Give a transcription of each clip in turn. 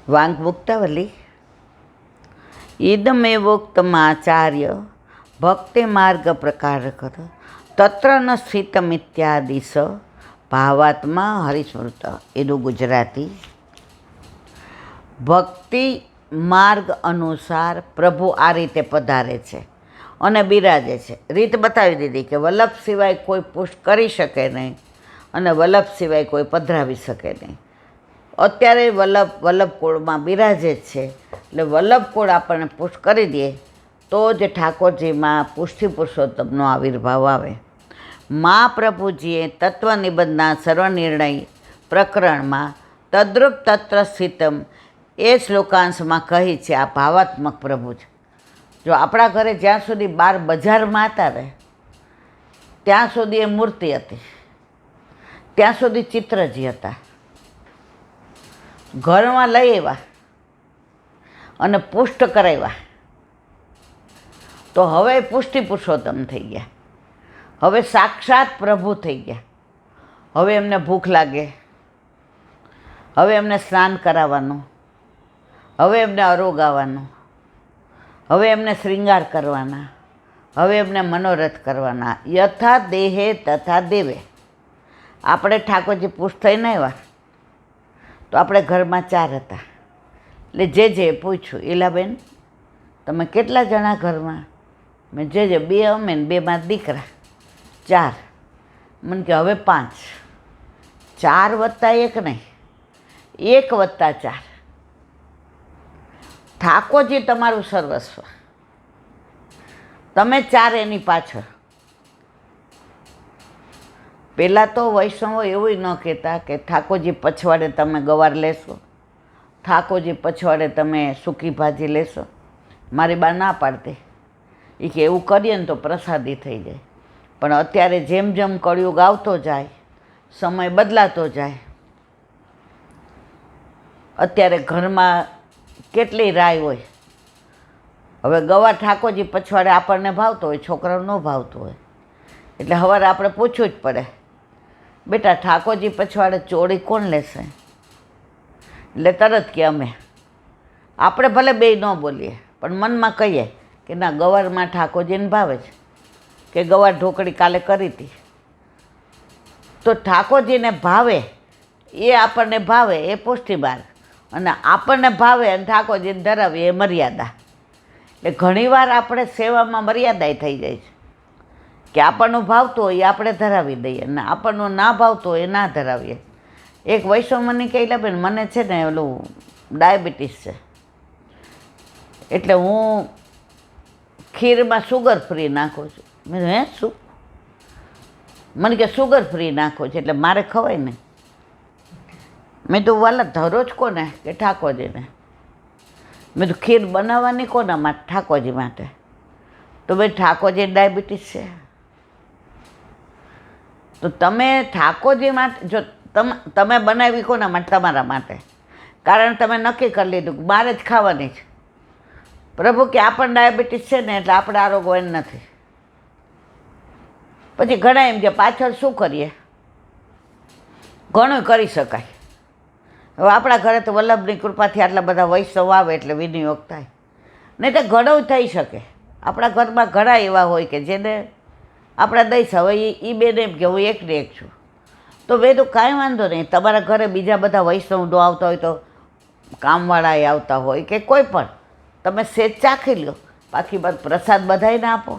વાંગમુક્તાવલી ઇદમેવોક્તમાચાર્ય ભક્તિ માર્ગ પ્રકારક તત્ર ન સ્થિતમિત્યાદિશ ભાવાત્મા હરિસ્મૃત. એનું ગુજરાતી: ભક્તિ માર્ગ અનુસાર પ્રભુ આ રીતે પધારે છે અને બિરાજે છે. રીત બતાવી દીધી કે વલ્લભ સિવાય કોઈ પુષ્ટ કરી શકે નહીં અને વલ્લભ સિવાય કોઈ પધરાવી શકે નહીં. અત્યારે વલ્લભ કુળમાં બિરાજે જ છે, એટલે વલ્લભ કુળ આપણને પુષ્ટ કરી દે તો જ ઠાકોરજીમાં પુષ્ટિ પુરુષોત્તમનો આવિર્ભાવ આવે. મહાપ્રભુજીએ તત્વનિબંધના સર્વનિર્ણય પ્રકરણમાં તદ્રુપ તત્ર સ્થિતમ એ શ્લોકાંશમાં કહી છે. આ ભાવાત્મક પ્રભુ છે. જો આપણા ઘરે જ્યાં સુધી બાર બજારમાં હતા ને ત્યાં સુધી એ મૂર્તિ હતી, ત્યાં સુધી ચિત્રજી હતા. ઘરમાં લઈ આવ્યા અને પુષ્ટ કરાવ્યા તો હવે પુષ્ટિ પુરુષોત્તમ થઈ ગયા. હવે સાક્ષાત પ્રભુ થઈ ગયા. હવે એમને ભૂખ લાગે, હવે એમને સ્નાન કરાવવાનું, હવે એમને અરોગાવાનું, હવે એમને શ્રૃંગાર કરવાના, હવે એમને મનોરથ કરવાના. યથા દેહે તથા દેવે. આપણે ઠાકોરજી પુષ્ટ થઈને આવ્યા તો આપણે ઘરમાં 4 હતા. એટલે જે પૂછ્યું, ઈલાબેન તમે કેટલા જણા ઘરમાં? મેં જે 2 અમે ને 2 માં દીકરા, 4. મને કે હવે 5. 4 વત્તા 1 નહીં, 1 વત્તા 4. ઠાકોરજી તમારું સર્વસ્વ, તમે 4 એની પાછળ. પહેલાં તો વૈષ્ણવો એવું ન કહેતા કે ઠાકોરજી પછવાડે તમે ગવાર લેશો, ઠાકોરજી પછવાડે તમે સૂકી ભાજી લેશો. મારી બા ના પાડતી, એ કે એવું કરીએ ને તો પ્રસાદી થઈ જાય. પણ અત્યારે જેમ જેમ કળિયુગ આવતો જાય, સમય બદલાતો જાય, અત્યારે ઘરમાં કેટલી રાય હોય. હવે ગવાર ઠાકોરજી પછવાડે આપણને ભાવતો હોય, છોકરાઓ ન ભાવતું હોય, એટલે સવારે આપણે પૂછવું જ પડે, બેટા ઠાકોરજી પછવાડે ચોળી કોણ લેશે? એટલે તરત કે અમે. આપણે ભલે 2 ન બોલીએ પણ મનમાં કહીએ કે ના, ગવારમાં ઠાકોરજીને ભાવે છે, કે ગવાર ઢોકળી કાલે કરી હતી. તો ઠાકોરજીને ભાવે એ આપણને ભાવે એ પુષ્ટિ માર્ગ, અને આપણને ભાવે અને ઠાકોરજીને ધરાવીએ એ મર્યાદા. એટલે ઘણીવાર આપણે સેવામાં મર્યાદાય થઈ જાય છે કે આપણનું ભાવતું હોય એ આપણે ધરાવી દઈએ ને આપણનું ના ભાવતું હોય એ ના ધરાવીએ. એક વૈષ્ણવ મને કહેલા, બેન મને છે ને ઓલું ડાયાબિટીસ છે, એટલે હું ખીરમાં સુગર ફ્રી નાખું છું. મેં હે શું? મને કે સુગર ફ્રી નાખું છું એટલે મારે ખવાય ને. મેં તો વાલા ધરો જ કોને? કે ઠાકોરજીને. મેં તો ખીર બનાવવાની કોના માટે? ઠાકોરજી માટે. તો ભાઈ ઠાકોરજી ડાયાબિટીસ છે, તો તમે ઠાકોરજી માટે જો તમે બનાવી કોના માટે? તમારા માટે. કારણ તમે નક્કી કરી લીધું કે મારે જ ખાવાની છે. પ્રભુ કે આપણને ડાયાબિટીસ છે ને એટલે આપણે આરોગવાનું નથી. પછી ઘણા એમ કે પાછળ શું કરીએ? ઘણું કરી શકાય. હવે આપણા ઘરે તો વલ્લભની કૃપાથી આટલા બધા વૈષ્ણવ આવે એટલે વિનિયોગ થાય, નહીં તો ઘણું થઈ શકે. આપણા ઘરમાં ઘણા એવા હોય કે જેને આપણે દઈશ. હવે એ બેન એમ કે હું એકને એક છું, તો બે તો કાંઈ વાંધો નહીં. તમારા ઘરે બીજા બધા વૈષ્ણવ આવતા હોય તો કામવાળા આવતા હોય કે કોઈ પણ, તમે સેજ ચાખી લો, બાકી પ્રસાદ બધાઈને આપો.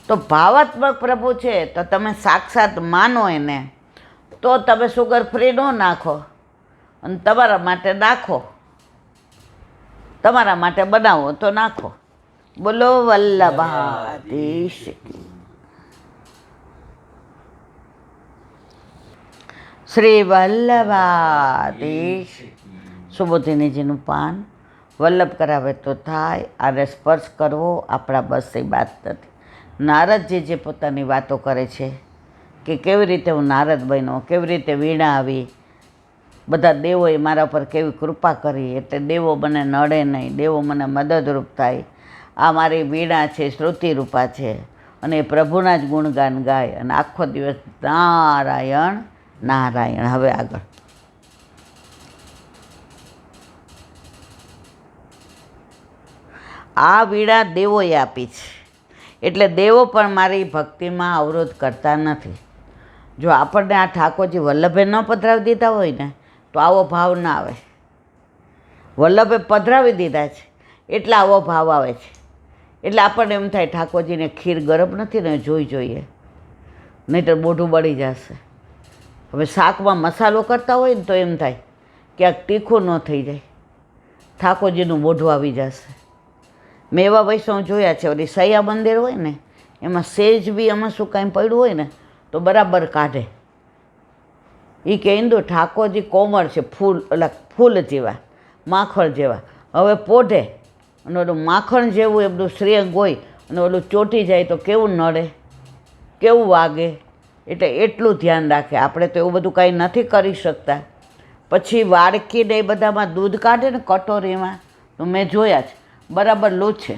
તો ભાવાત્મક પ્રભુ છે તો તમે સાક્ષાત માનો એને, તો તમે સુગર ફ્રી ન નાખો અને તમારા માટે નાખો, તમારા માટે બનાવો તો નાખો. બોલો વલ્લભાધીશ. શ્રી વલ્લભાધીશ. સુબોધિનીજીનું પાન વલ્લભ કરાવે તો થાય, આને સ્પર્શ કરવો આપણા બસની વાત નથી. નારદજી જે પોતાની વાતો કરે છે કે કેવી રીતે હું નારદ બન્યો, કેવી રીતે વીણા આવી, બધા દેવોએ મારા પર કેવી કૃપા કરી, એટલે દેવો મને નડે નહીં, દેવો મને મદદરૂપ થાય. આ મારી વીણા છે, શ્રુતિરૂપા છે, અને એ પ્રભુના જ ગુણગાન ગાય અને આખો દિવસ નારાયણ નારાયણ. હવે આગળ આ વીણા દેવોએ આપી છે, એટલે દેવો પણ મારી ભક્તિમાં અવરોધ કરતા નથી. જો આપણને આ ઠાકોરજી વલ્લભે ન પધરાવી દીધા હોય ને તો આવો ભાવ ના આવે. વલ્લભે પધરાવી દીધા છે એટલે આવો ભાવ આવે છે. એટલે આપણને એમ થાય ઠાકોરજીને ખીર ગરમ નથી ને જોઈએ, નહીંતર મોઢું બળી જશે. હવે શાકમાં મસાલો કરતા હોય ને તો એમ થાય ક્યાંક તીખું ન થઈ જાય, ઠાકોરજીનું મોઢું આવી જશે. મેં એવા વૈષ્ણવ જોયા છે, ઓલી સૈયા મંદિર હોય ને એમાં સેજ બી આમાં શું કાંઈ પડ્યું હોય ને તો બરાબર કાઢે. એ કે ઇન્દુ ઠાકોરજી કોમળ છે, ફૂલ જેવા, માખણ જેવા. હવે પોઢે અને ઓલું માખણ જેવું એમનું શ્રેયંગ હોય અને ઓલું ચોંટી જાય તો કેવું નડે, કેવું વાગે. એટલે એટલું ધ્યાન રાખે. આપણે તો એવું બધું કાંઈ નથી કરી શકતા. પછી વાડકીને એ બધામાં દૂધ કાઢે ને કટોરીમાં, તો મેં જોયા છે બરાબર લૂછે.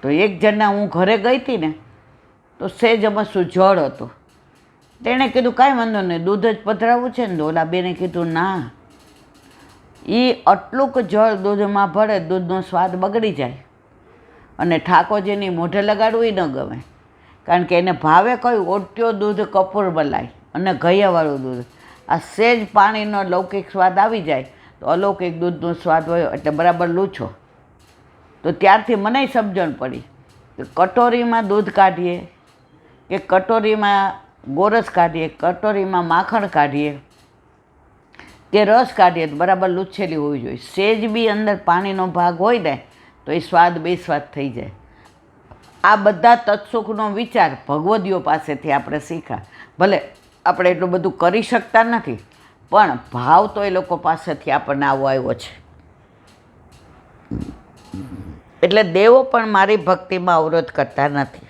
તો એક જણના હું ઘરે ગઈ હતી ને તો સહેજ અમસ્તું જળ હતું. તેણે કીધું કાંઈ વાંધો નહીં, દૂધ જ પધરાવવું છે ને. ઓલા બેને કીધું ના, એ આટલુંક જળ દૂધમાં ભળે દૂધનો સ્વાદ બગડી જાય. અને ઠાકોરજીની મોઢે લગાડવું ન ગમે, કારણ કે એને ભાવે કયું ઓટ્યો દૂધ કપૂર મલાઈ અને ઘૈયાવાળું દૂધ. આ સહેજ પાણીનો લૌકિક સ્વાદ આવી જાય તો અલૌકિક દૂધનો સ્વાદ હોય એટલે બરાબર લૂછો. તો ત્યારથી મને સમજણ પડી કે કટોરીમાં દૂધ કાઢીએ કે કટોરીમાં ગોરસ કાઢીએ, કટોરીમાં માખણ કાઢીએ કે રસ કાઢીએ તો બરાબર લૂછેલી હોવી જોઈએ. સહેજ બી અંદર પાણીનો ભાગ હોય ને તો એ સ્વાદ બેસ્વાદ થઈ જાય. આ બધા તત્સુખનો વિચાર ભગવદીઓ પાસેથી આપણે શીખ્યા. ભલે આપણે એટલું બધું કરી શકતા નથી, પણ ભાવ તો એ લોકો પાસેથી આપણને આવો આવ્યો છે. એટલે દેવો પણ મારી ભક્તિમાં અવરોધ કરતા નથી.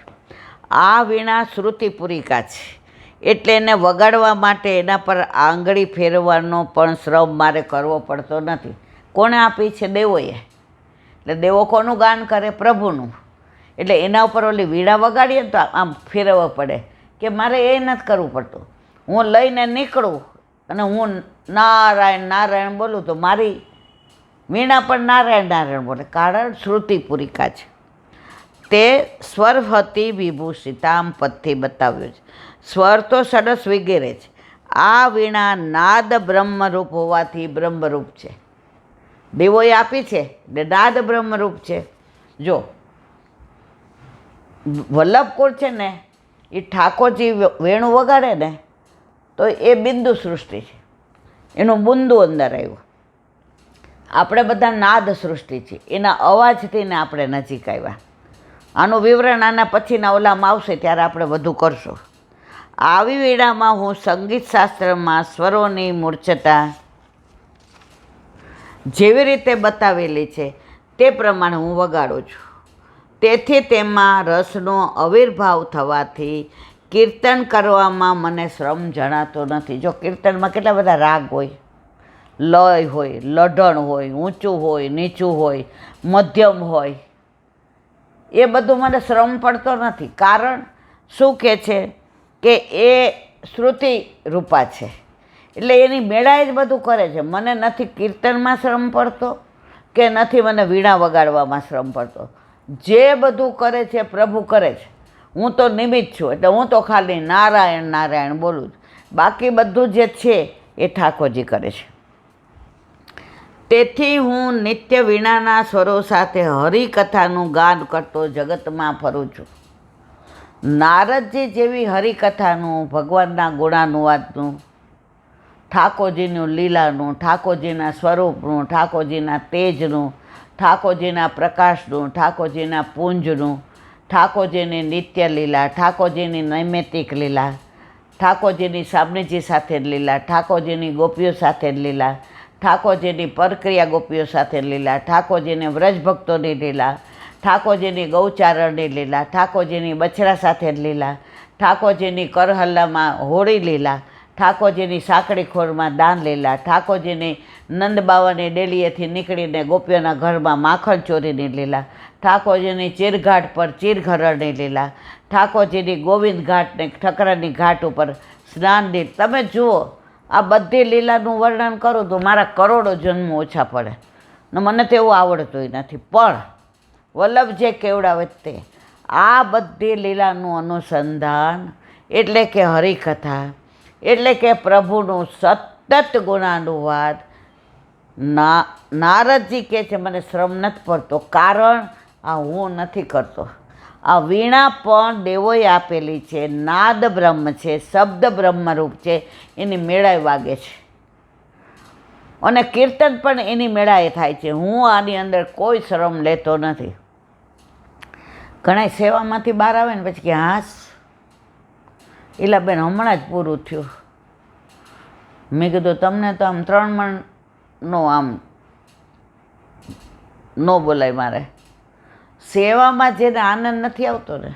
આ વીણા શ્રુતિપુરિકા છે, એટલે એને વગાડવા માટે એના પર આંગળી ફેરવવાનો પણ શ્રમ મારે કરવો પડતો નથી. કોણે આપી છે? દેવોએ. એટલે દેવો કોનું ગાન કરે? પ્રભુનું. એટલે એના ઉપર ઓલી વીણા વગાડીએ ને તો આમ ફેરવવા પડે કે મારે એ નથી કરવું પડતું. હું લઈને નીકળું અને હું નારાયણ નારાયણ બોલું તો મારી વીણા પણ નારાયણ નારાયણ બોલે, કારણ શ્રુતિપુરિકા છે. તે સ્વર હતી વિભૂષિતામ પદથી બતાવ્યું છે. સ્વર તો સરસ વગેરે છે. આ વીણા નાદ બ્રહ્મરૂપ હોવાથી બ્રહ્મરૂપ છે. દેવોએ આપી છે એટલે નાદ બ્રહ્મરૂપ છે. જો વલ્લભકુળ છે ને એ ઠાકોરજી વેણું વગાડે ને તો એ બિંદુ સૃષ્ટિ છે, એનું બુંદુ અંદર આવ્યું. આપણે બધા નાદ સૃષ્ટિ છે, એના અવાજથી ને આપણે નજીક આવ્યા. આનું વિવરણ આના પછીના ઓલામાં આવશે ત્યારે આપણે વધુ કરશું. આવી વીણામાં હું સંગીત શાસ્ત્રમાં સ્વરોની મૂર્છતા જેવી રીતે બતાવેલી છે તે પ્રમાણે હું વગાડું છું. તેથી તેમાં રસનો આવિર્ભાવ થવાથી કીર્તન કરવામાં મને શ્રમ જણાતો નથી. જો કીર્તનમાં કેટલા બધા રાગ હોય, લય હોય, લઢણ હોય, ઊંચું હોય, નીચું હોય, મધ્યમ હોય, એ બધું મને શ્રમ પડતો નથી. કારણ શું કહે છે કે એ શ્રુતિ રૂપા છે, એટલે એની મેળાએ જ બધું કરે છે. મને નથી કીર્તનમાં શ્રમ પડતો કે નથી મને વીણા વગાડવામાં શ્રમ પડતો. જે બધું કરે છે પ્રભુ કરે છે, હું તો નિમિત્ત છું. એટલે હું તો ખાલી નારાયણ નારાયણ બોલું છું. બાકી બધું જે છે એ ઠાકોરજી કરે છે. તેથી હું નિત્ય વીણાના સ્વરો સાથે હરિકથાનું ગાન કરતો જગતમાં ફરું છું. નારદજી જેવી હરિકથાનું, ભગવાનના ગુણાનુવાદનું, ઠાકોરજીનું લીલાનું, ઠાકોરજીના સ્વરૂપનું, ઠાકોરજીના તેજનું, ઠાકોરજીના પ્રકાશનું, ઠાકોરજીના પુંજનું, ઠાકોરજીની નિત્ય લીલા, ઠાકોરજીની નૈમિતિક લીલા, ઠાકોરજીની સામનેજી સાથે લીલા, ઠાકોરજીની ગોપીઓ સાથે લીલા, ઠાકોરજીની પરક્રિયા ગોપીઓ સાથે લીલા, ઠાકોરજીની વ્રજભક્તોની લીલા, ઠાકોરજીની ગૌચારણની લીલા, ઠાકોરજીની બછડા સાથે લીલા, ઠાકોરજીની કરહલ્લામાં હોળી લીલા, ઠાકોરજીની સાંકળીખોરમાં દાન લીલા, ઠાકોરજીની નંદબાવાની ડેલીએથી નીકળીને ગોપીઓના ઘરમાં માખણ ચોરીની લીલા, ઠાકોરજીની ચીરઘાટ પર ચીરઘરણની લીલા, ઠાકોરજીની ગોવિંદ ઘાટ ને ઠકરાની ઘાટ ઉપર સ્નાનની. તમે જુઓ, આ બધી લીલાનું વર્ણન કરું તો મારા કરોડો જન્મ ઓછા પડે. ને મને તો એવું આવડતું નથી, પણ વલ્લભ જે કેવડાવે તે આ બધી લીલાનું અનુસંધાન એટલે કે હરિકથા, એટલે કે પ્રભુનું સતત ગુણાનુવાદ. નારદજી કહે છે મને શ્રમ નથી પડતો, કારણ આ હું નથી કરતો. આ વીણા પણ દેવોએ આપેલી છે, નાદ બ્રહ્મ છે, શબ્દ બ્રહ્મરૂપ છે, એની મેળાએ વાગે છે, અને કીર્તન પણ એની મેળાએ થાય છે. હું આની અંદર કોઈ શ્રમ લેતો નથી. ઘણા સેવામાંથી બહાર આવે ને પછી કે હાસ એલા બેન હમણાં જ પૂરું થયું. મેં કીધું તમને તો આમ 3 મણનો આમ ન બોલાય. મારે સેવામાં જેને આનંદ નથી આવતો ને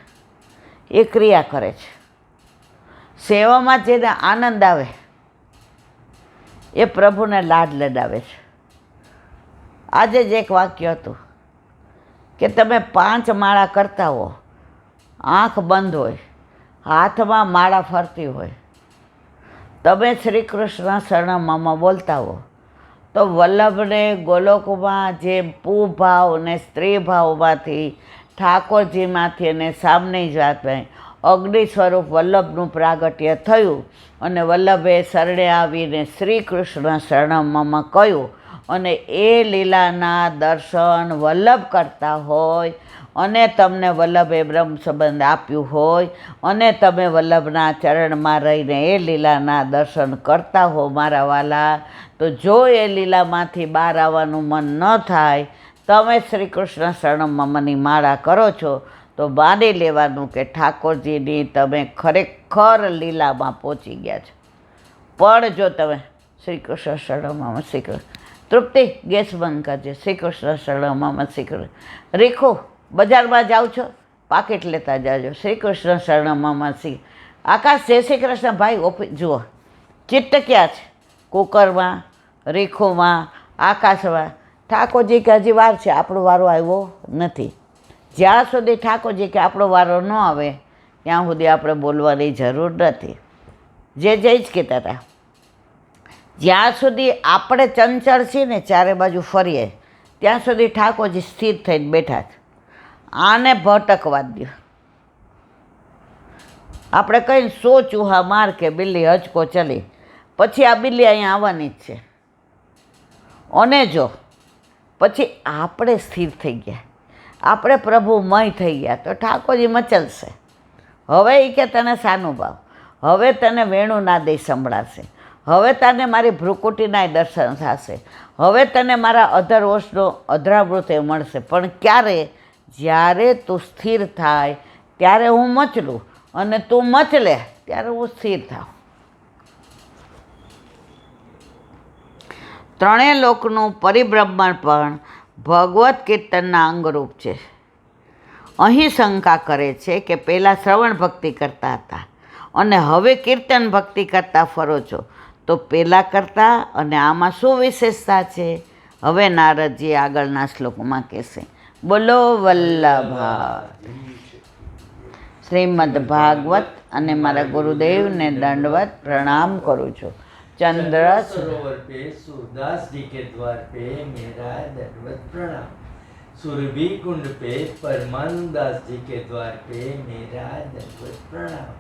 એ ક્રિયા કરે છે. સેવામાં જેને આનંદ આવે એ પ્રભુને લાડ લડાવે છે. આજે જ એક વાક્ય હતું કે તમે 5 માળા કરતા હો, આંખ બંધ હોય, હાથમાં માળા ફરતી હોય, તમે શ્રી કૃષ્ણ શરણમમાં બોલતા હો, તો વલ્લભને ગોલોકમાં જે પુભાવ ને સ્ત્રી ભાવમાંથી ઠાકોરજીમાંથી અને સામની જાતમાં અગ્નિ સ્વરૂપ વલ્લભનું પ્રાગટ્ય થયું, અને વલ્લભે શરણે આવીને શ્રી કૃષ્ણ શરણમમાં કહ્યું, અને એ લીલાના દર્શન વલ્લભ કરતા હોય, અને તમને વલ્લભે બ્રહ્મ સંબંધ આપ્યું હોય, અને તમે વલ્લભના ચરણમાં રહીને એ લીલાના દર્શન કરતા હો મારા વાલા, તો જો એ લીલામાંથી બહાર આવવાનું મન ન થાય, તમે શ્રી કૃષ્ણ શરણમની માળા કરો છો, તો માની લેવાનું કે ઠાકોરજીની તમે ખરેખર લીલામાં પહોંચી ગયા છો. પણ જો તમે શ્રી કૃષ્ણ શરણમમાં શ્રી કૃષ્ણ તૃપ્તિ ગેસ બંધ કરજે, શ્રી કૃષ્ણ શરણમમાં શ્રી કૃષ્ણ રેખો બજારમાં જાઓ છો પાકીટ લેતા જાજો, શ્રી કૃષ્ણ શરણમમાં શ્રી આકાશ જય શ્રી કૃષ્ણ ભાઈ ઓફિસ જુઓ ચિત્ત ક્યાં છે? કુકરમાં, રેખોમાં, આકાશમાં. ઠાકોરજી કે હજી વાર છે, આપણો વારો આવ્યો નથી. જ્યાં સુધી ઠાકોરજી કે આપણો વારો ન આવે ત્યાં સુધી આપણે બોલવાની જરૂર નથી. જે જ કહેતા હતા, જ્યાં સુધી આપણે ચંચળ છીએ ને ચારે બાજુ ફરીએ ત્યાં સુધી ઠાકોરજી સ્થિર થઈને બેઠા છે. આને ભટકવા દો. આપણે કહીને 100 ચૂહા માર કે બિલ્લી હચકો ચલી, પછી આ બિલ્લી અહીંયા આવવાની જ છે. અને જો પછી આપણે સ્થિર થઈ ગયા, આપણે પ્રભુમય થઈ ગયા, તો ઠાકોરજી મચલશે. હવે એ કે તને સાનું ભાવ, હવે તને વેણુનાદય સંભળાશે, હવે તને મારી ભ્રુકુટીના દર્શન થશે, હવે તને મારા અધરવશનો અધરામૃતે મળશે. પણ ક્યારે? જ્યારે તું સ્થિર થાય ત્યારે હું મચલું, અને તું મચલે ત્યારે હું સ્થિર થાઉં. ત્રણેય લોકનું પરિભ્રમણ પણ ભગવદ્ કીર્તનના અંગરૂપ છે. અહીં શંકા કરે છે કે પહેલાં શ્રવણ ભક્તિ કરતા હતા અને હવે કીર્તન ભક્તિ કરતા ફરો છો, તો પહેલાં કરતાં અને આમાં શું વિશેષતા છે? હવે નારદજી આગળના શ્લોકમાં કહેશે. બોલો વલ્લભા. શ્રીમદ ભાગવત અને મારા ગુરુદેવને દંડવત પ્રણામ કરું છું. चंद्र सरोवर पे सूरदास जी के द्वार पे मेरा दंडवत प्रणाम. सुरभि कुंड पे परमानंद दास जी के द्वार पे मेरा दंडवत प्रणाम.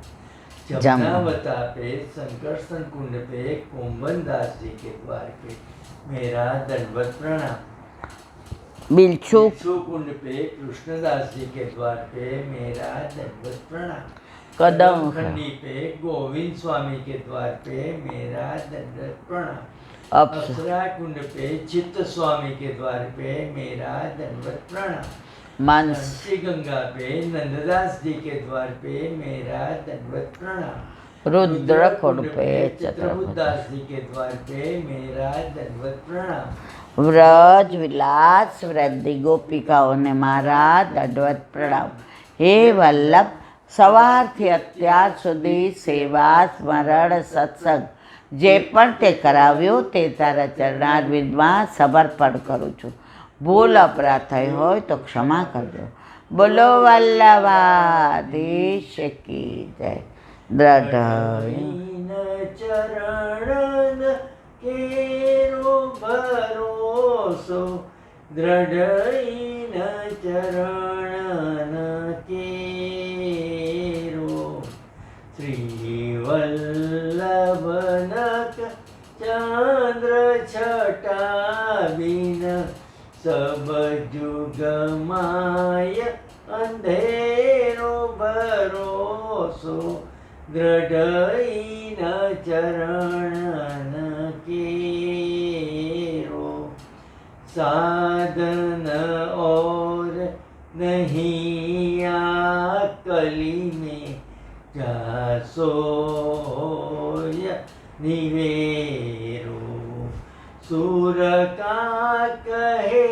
जमुनावता पे संकर्षण कुंड पे कुंभन दास जी के द्वार पे मेरा दंडवत प्रणाम. बिलछू कुंड पे कृष्णदास जी के द्वार पे मेरा दंडवत प्रणाम. कदम खंडी पे गोविंद स्वामी के द्वार पे मेरा दंडवत प्रणाम. अप्सरा कुंड पे चित्त स्वामी के द्वार पे मेरा दंडवत प्रणाम. मानसी गंगा पे नंददास जी के द्वार पे मेरा दंडवत प्रणाम. रुद्र कुंड पे चित्रबुद्धास जी के द्वार पे मेरा दंडवत प्रणाम. व्रज विलास वृद्धि गोपिकाओने मारा दंडवत प्रणाम. हे वल्लभ, સવારથી અત્યાર સુધી સેવા સ્મરણ સત્સંગ જે પણ તે કરાવ્યું તે તારા ચરણારવિંદમાં સમર્પણ કરું છું. ભૂલ અપરાધ થઈ હોય તો ક્ષમા કરજો. બોલો વલ્લભાધીશ કી જય. દ્રઢ ચરણ કેરો ભરોસો દ્રઢઈન ચરણ કેરો શ્રીવલ્લભનક ચંદ્ર છટાવીન સબ જુગમાય અંધેરો ભરોસો દ્રઢઈન ચરણ કેરો साधन और नहीं आकली में जासोय निवेरो सूर का कहे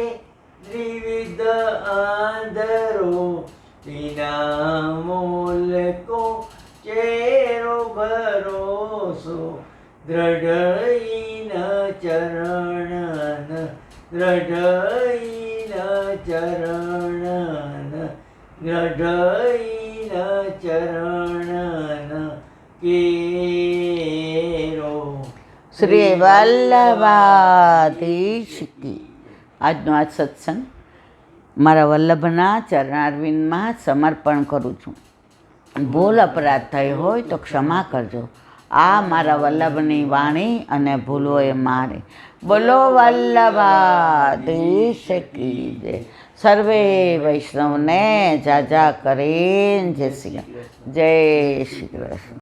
त्रिविध आंधरो बिना मोल को चेरो भरोसो દ્રઢઈન ચરણ દ્રઢઈન ચરણ દ્રઢઈન ચરણ કેરો. શ્રી વલ્લભાધીશ કી. આજનો આ સત્સંગ મારા વલ્લભના ચરણારવિંદમાં સમર્પણ કરું છું. ભૂલ અપરાધ થઈ હોય તો ક્ષમા કરજો. આ મારા વલ્લભની વાણી અને ભૂલો એ મારી. બોલો વલ્લભાધીશ કી જય. સર્વે વૈષ્ણવને જાજા કરીને જય શ્રી કૃષ્ણ. જય શ્રી કૃષ્ણ.